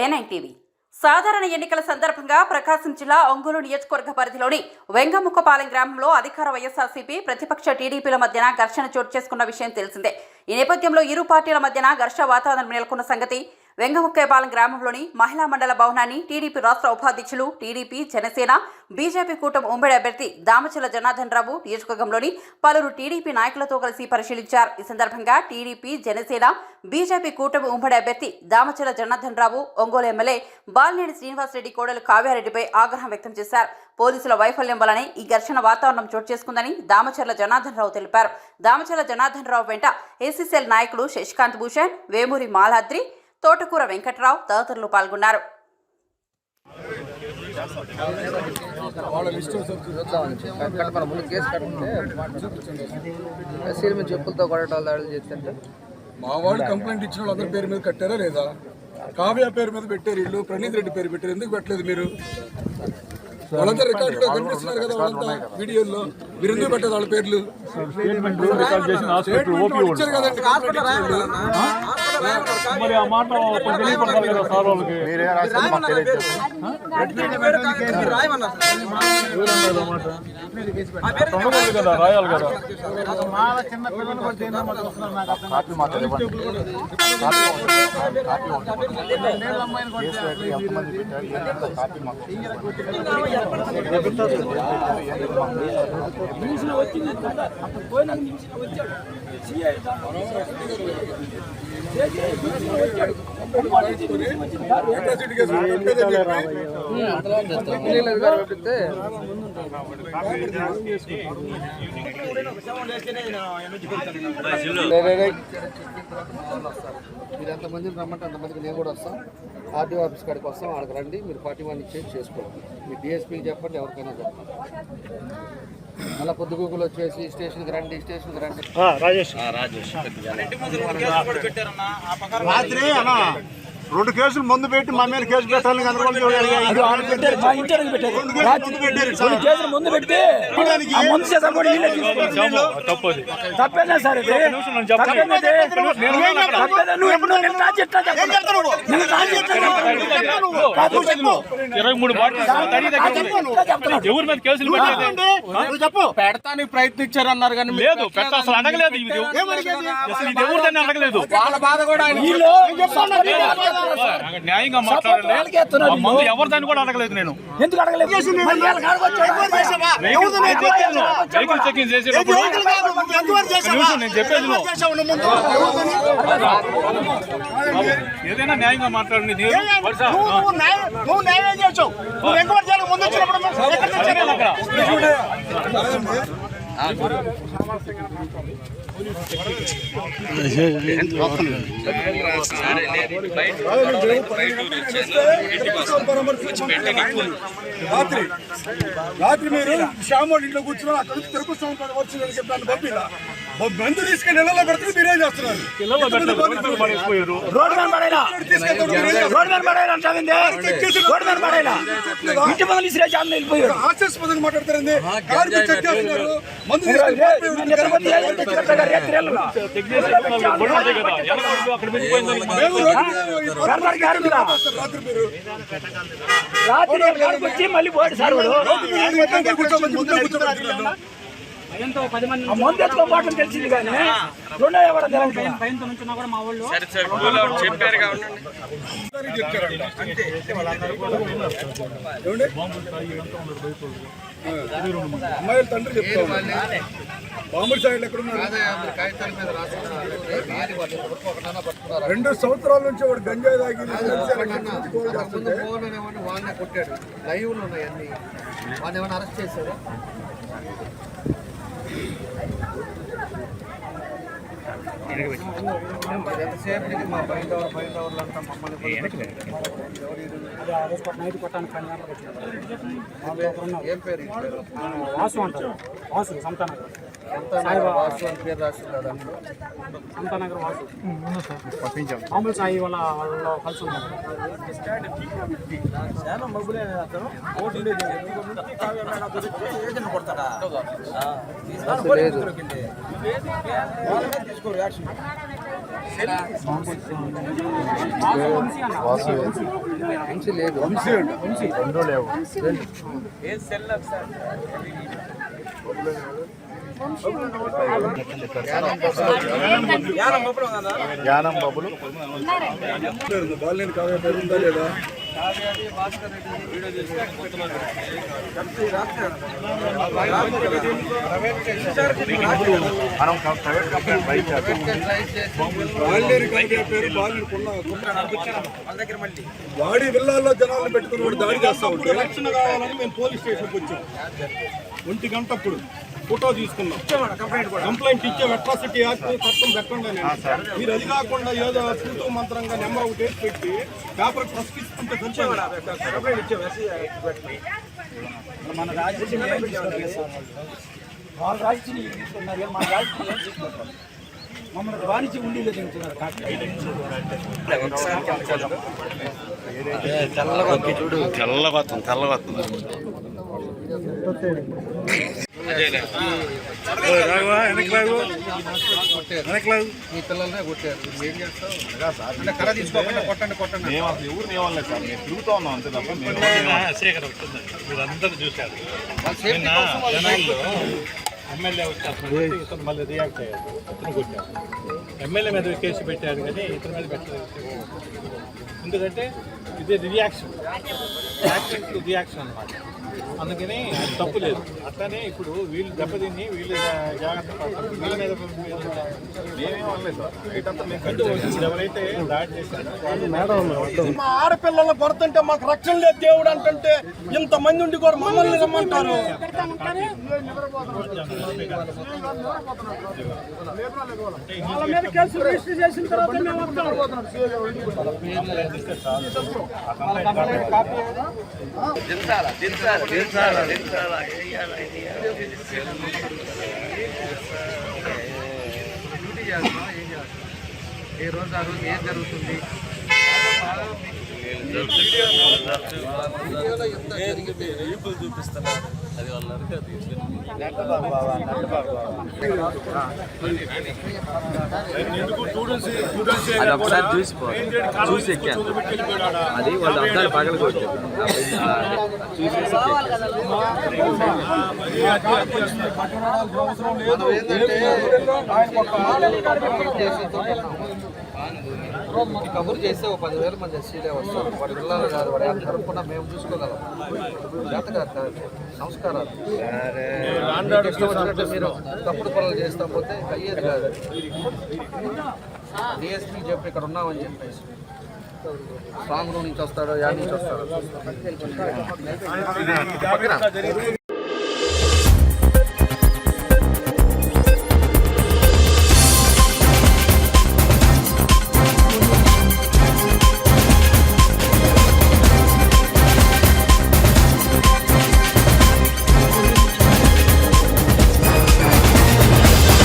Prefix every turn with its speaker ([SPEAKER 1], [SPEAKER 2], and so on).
[SPEAKER 1] A9 TV సాధారణ ఎన్నికల సందర్భంగా ప్రకాశం జిల్లా ఒంగోలు నియోజకవర్గ పరిధిలోని వెంగముక్కపాలెం గ్రామంలో అధికార వైఎస్ఆర్సీపీ ప్రతిపక్ష టీడీపీల మధ్యన ఘర్షణ చోటు చేసుకున్న విషయం తెలిసిందే. ఈ నేపథ్యంలో ఇరు పార్టీల మధ్యన ఘర్షణ వాతావరణం నెలకొన్న సంగతి వెంగముక్కపాలెం గ్రామంలోని మహిళా మండల భవనాన్ని టీడీపీ రాష్ట్ర ఉపాధ్యక్షులు, టీడీపీ, జనసేన, బీజేపీ కూటమి ఉమ్మడి అభ్యర్థి దామచర్ల జనార్దన్ రావు నియోజకవర్గంలోని పలువురు టీడీపీ నాయకులతో కలిసి పరిశీలించారు. ఈ సందర్భంగా టీడీపీ, జనసేన, బీజేపీ కూటమి ఉమ్మడి అభ్యర్థి దామచర్ల జనార్దన్ రావు, ఒంగోలు ఎమ్మెల్యే బాలినేని శ్రీనివాసరెడ్డి కోడలు కావ్యారెడ్డిపై ఆగ్రహం వ్యక్తం చేశారు. పోలీసుల వైఫల్యం వల్లనే ఈ ఘర్షణ వాతావరణం చోటు చేసుకుందని దామచర్ల జనార్దన్ రావు తెలిపారు. దామచర్ల జనార్దన్ రావు వెంట ఏసీసీఎల్ నాయకులు శశికాంత్ భూషణ్, వేమూరి మాలాద్రి, తోటకూర వెంకట్రావు తదితరులు పాల్గొన్నారు.
[SPEAKER 2] మా వాళ్ళు కంప్లైంట్ ఇచ్చిన వాళ్ళు అందరి పేరు మీద కట్టారా లేదా? కావ్య పేరు మీద పెట్టారు, ఇల్లు ప్రణీత్ రెడ్డి పేరు పెట్టారు. ఎందుకు పెట్టలేదు మీరు? వాళ్ళంతా రికార్డులో కనిపిస్తున్నారు కదా, వాళ్ళంతా వీడియోల్లో. మీరు ఎందుకు పెట్టదు వాళ్ళ పేర్లు? ఇచ్చారు కదండి.
[SPEAKER 3] మరి ఆ మాట తెలియపడాలి కదా సార్ వాళ్ళకి. కదా రాయాలి కదా.
[SPEAKER 4] మీరు ఎంతమందిని రమ్మంటే అంతమందికి నేను కూడా వస్తాం. ఆర్డీఓ ఆఫీస్ కాడికి వస్తాం, అక్కడికి రండి. మీరు 41 చేంజ్ చేసుకోండి. మీ డిఎస్పీకి చెప్పండి, ఎవరికైనా చెప్పండి. మళ్ళీ పొద్దుగూకులు వచ్చేసి స్టేషన్కి రండి, స్టేషన్కి రండి.
[SPEAKER 5] రాత్రి అన్నా 2 కేసులు ముందు పెట్టి మా మీద కేసు పెట్టాలని
[SPEAKER 3] తప్పేనా సార్? ఎవరి మీద కేసులు చెప్పు. పెడతానికి ప్రయత్నించారన్నారు కానీ లేదు, అసలు అడగలేదు. ఎవరిదని అడగలేదు. వాళ్ళ బాధ కూడా న్యాయంగా మాట్లాడాలి. ముందు ఎవరు దాన్ని కూడా అడగలేదు. నేను ఎందుకు అడగలేదు? వెహికల్ చెకింగ్ చేసేటప్పుడు నేను చెప్పేది ఏదైనా న్యాయంగా మాట్లాడండి.
[SPEAKER 2] రాత్రి మీరు శ్యామోడి ఇంట్లో కూర్చున్నారు. అక్కడ నుంచి తిరుపతి స్వామి వచ్చిందని చెప్పి పంపిలా మందు తీసుకెళ్ళి ఇళ్లలో పెడితే మీరేం చేస్తున్నారు? హాస్యాస్పదంగా మాట్లాడతారండి. చెక్ చేస్తున్నారు. మందు
[SPEAKER 3] మళ్ళీ పోయి సార్ ముందు ఎత్తుకోవడం తెలిసింది కానీ రెండో ఎవరు పైన నుంచున్నా కూడా మా వాళ్ళు చెప్పారు.
[SPEAKER 2] అమ్మాయిల తండ్రి చెప్తా మామూలు సాయిలు ఎక్కడున్నారు? 2 సంవత్సరాల నుంచి వాడు గంజాయి తాగి
[SPEAKER 4] వాడిని కొట్టాడు. లైవ్లు ఉన్నాయి అన్ని. వాడిని ఏమైనా అరెస్ట్ చేశారు? ఎంతసేపు మా పైన టవర్లు అంతా మమ్మల్ని ఏం పేరు?
[SPEAKER 3] వాసు అంటారు. వాసు సంతానగర్.
[SPEAKER 4] వాసు అని పేరు రాసింది కదా.
[SPEAKER 3] సంతానగర్ వాసు మామూలు సాయి వాళ్ళ కలిసి ఉన్నారు.
[SPEAKER 4] తీసుకోరు యాక్షన్. వంశీ లేదు.
[SPEAKER 5] రెండో లేవు. జ్ఞానం బబులు
[SPEAKER 2] బాలినేని కావ్య పేరు ఉందా లేదా?
[SPEAKER 5] మనం ప్రైవేట్ కంపెనీ బయట
[SPEAKER 2] బాలినేని కావ్య పేరు వాడి విల్లాల్లో జనాలను పెట్టుకుని వాడు దాడి చేస్తా ఉంటే
[SPEAKER 3] రక్షణ కావాలని మేము పోలీస్ స్టేషన్కి వచ్చాం. 1 గంట అప్పుడు ఫోటో తీసుకున్నాం, కంప్లైంట్ ఇచ్చాం. అట్రాసిటీ యాక్ట్ చట్టం పెట్టండి అని. మీరు అది కాకుండా ఏదో తూతూ మంత్రంగా నెంబర్ ఒకటి వేసి పెట్టి పేపర్ ప్రశ్నిస్తుంటే కంప్లైంట్ ఇచ్చాం.
[SPEAKER 6] మన రాజకీయం వాళ్ళ రాజకీయం తీసుకున్నారు, మన రాజకీయం తీసుకుంటారు. మమ్మల్ని వాణిజ్య ఉండిలో దిగుతున్నారు.
[SPEAKER 4] మీ పిల్లల్నే కొట్టారు, ఏం చేస్తావు? అంటే కర్ర తీసుకోకుండా కొట్టండి కొట్టండి.
[SPEAKER 5] మేము అసలు ఎవరు నియమలేదు సార్, మేము తిరుగుతూ ఉన్నాం అంతే తప్ప మేము
[SPEAKER 3] మీరందరూ చూశారు.
[SPEAKER 4] వాళ్ళ సేఫ్టీ కోసం వాళ్ళు
[SPEAKER 3] ఎమ్మెల్యే వచ్చేస్తాను ఇతను మళ్ళీ రియాక్ట్ అయ్యారు, ఇతను కొట్టారు. ఎమ్మెల్యే మీద కేసు పెట్టారు కానీ ఇతని మీద పెట్టలేదు. ఎందుకంటే ఇది రియాక్షన్, యాక్షన్ టు రియాక్షన్ అన్నమాట. అందుకని అది తప్పు లేదు. అట్లానే ఇప్పుడు వీళ్ళు దెబ్బతిని వీళ్ళు జాగ్రత్త పడతారు. వీళ్ళ మీద
[SPEAKER 5] మేమేమనలేదు సార్.
[SPEAKER 3] ఇప్పుడు ఎవరైతే దాడి చేశారో వాళ్ళు
[SPEAKER 6] మా ఆడపిల్లలు కొడుతుంటే మాకు రక్షణ లేదు దేవుడు అంటే ఇంతమంది ఉండి కూడా మమ్మల్ని రమ్మంటారు. వాళ్ళ మీద కేసులు రిజిస్టర్ చేసిన తర్వాత మేము వస్తాం.
[SPEAKER 4] ఏ రోజు ఆ రోజు ఏం జరుగుతుంది? చూపిస్తున్నారు అది వాళ్ళకి
[SPEAKER 7] అది ఒకసారి చూసి ఎక్కాను. అది వాళ్ళు అద్దాలు పగలగొట్టారు.
[SPEAKER 4] కబురు చేస్తే 10,000 మంది ఎస్సీలే వస్తారు. వాడి పిల్లలు కాదు, వాడి ఎంత తరపున మేము చూసుకోగలం. జాతకారు కాదు, సంస్కారాలు. మీరు తప్పుడు పనులు చేస్తా పోతే అయ్యేది కాదు. డిఎస్పీ చెప్పి ఇక్కడ ఉన్నామని చెప్పేసి స్ట్రాంగ్ రూమ్ నుంచి వస్తాడో యాడ్ నుంచి వస్తాడో